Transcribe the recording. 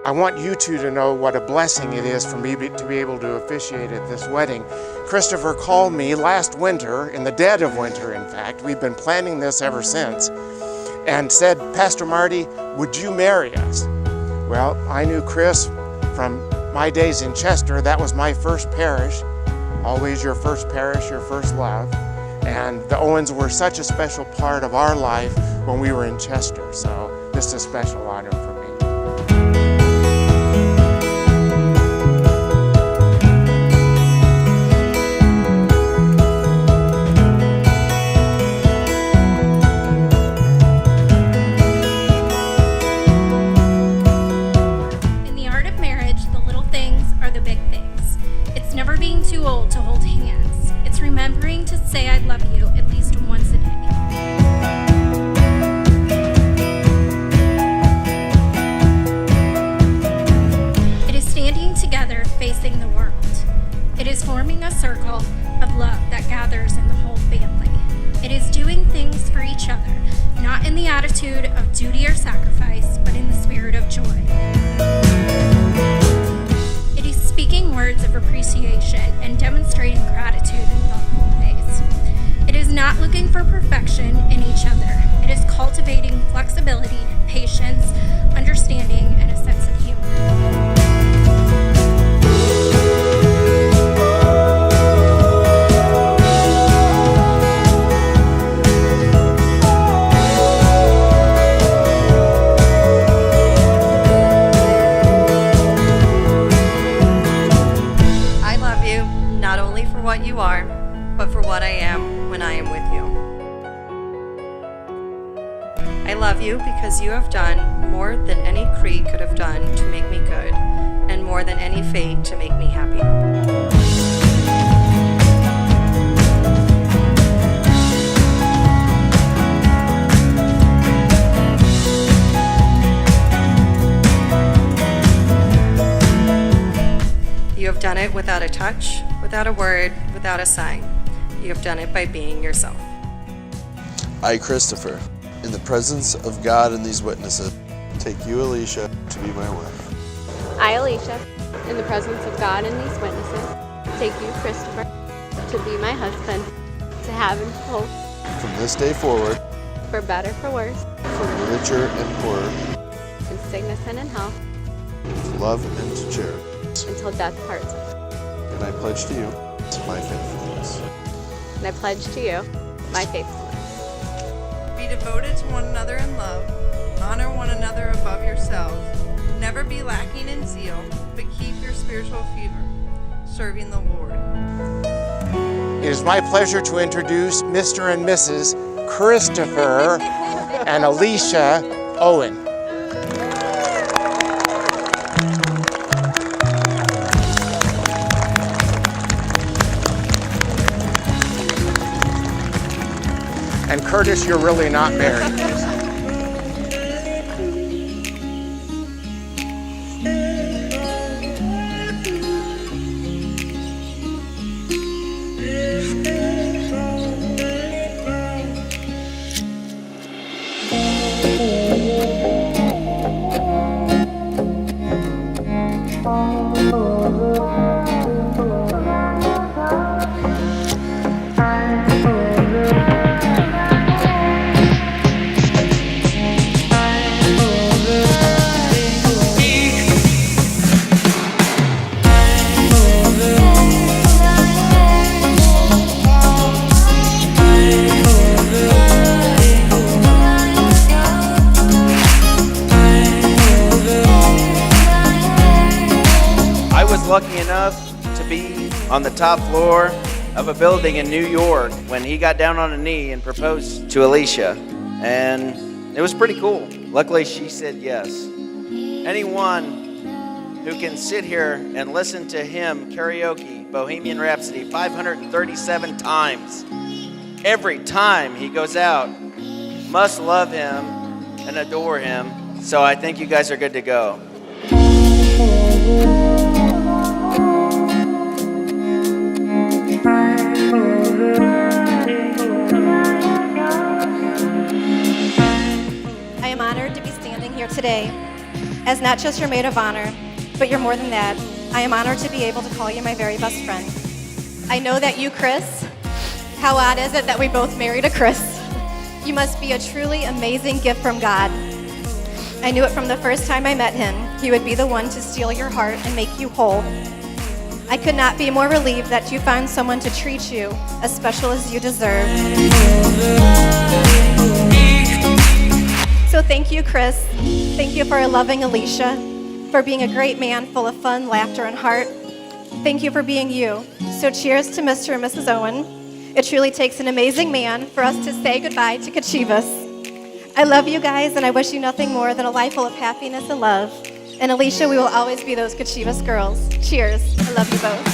I want you two to know what a blessing it is for me to be able to officiate at this wedding. Christopher called me last winter, in the dead of winter in fact, we've been planning this ever since, and said, "Pastor Marty, would you marry us?" Well, I knew Chris from my days in Chester. That was my first parish. Always your first parish, your first love. And the Owens were such a special part of our life when we were in Chester, so this is a special honor for me. In the art of marriage, the little things are the big things. It's never being too old to hold hands. It's remembering to say I love you at least once a day. It is standing together facing the world. It is forming a circle of love that gathers in the whole family. It is doing things for each other, not in the attitude of duty or sacrifice, but in the spirit of joy. It is speaking words of appreciation and demonstrating gratitude in thoughtful ways. It is not looking for perfection in each other. It is cultivating flexibility, patience, understanding, and a sense of humor. Not only for what you are, but for what I am when I am with you. I love you because you have done more than any creed could have done to make me good, and more than any fate to make me happy. You have done it without a touch, without a word, without a sign. You have done it by being yourself. I, Christopher, in the presence of God and these witnesses, take you, Elysha, to be my wife. I, Elysha, in the presence of God and these witnesses, take you, Christopher, to be my husband, to have and hold. From this day forward, for better, for worse, for richer and poorer, in sickness and in health, to love and to charity. Until death parts us. And I pledge to you my faithfulness. And I pledge to you my faithfulness. Be devoted to one another in love. Honor one another above yourselves. Never be lacking in zeal, but keep your spiritual fervor, serving the Lord. It is my pleasure to introduce Mr. and Mrs. Christopher and Elysha Owen. And Curtis, you're really not married. Lucky enough to be on the top floor of a building in New York when he got down on a knee and proposed to Elysha, and it was pretty cool. Luckily, she said yes. Anyone who can sit here and listen to him karaoke Bohemian Rhapsody 537 times, every time he goes out, must love him and adore him. So I think you guys are good to go. I am honored to be standing here today as not just your maid of honor, but you're more than that. I am honored to be able to call you my very best friend. I know that you, Chris, how odd is it that we both married a Chris? You must be a truly amazing gift from God. I knew it from the first time I met him. He would be the one to steal your heart and make you whole. I could not be more relieved that you found someone to treat you as special as you deserve. So thank you, Chris. Thank you for loving Elysha, for being a great man full of fun, laughter, and heart. Thank you for being you. So cheers to Mr. and Mrs. Owen. It truly takes an amazing man for us to say goodbye to Kachivas. I love you guys, and I wish you nothing more than a life full of happiness and love. And Elysha, we will always be those Kachivas girls. Cheers. I love you both.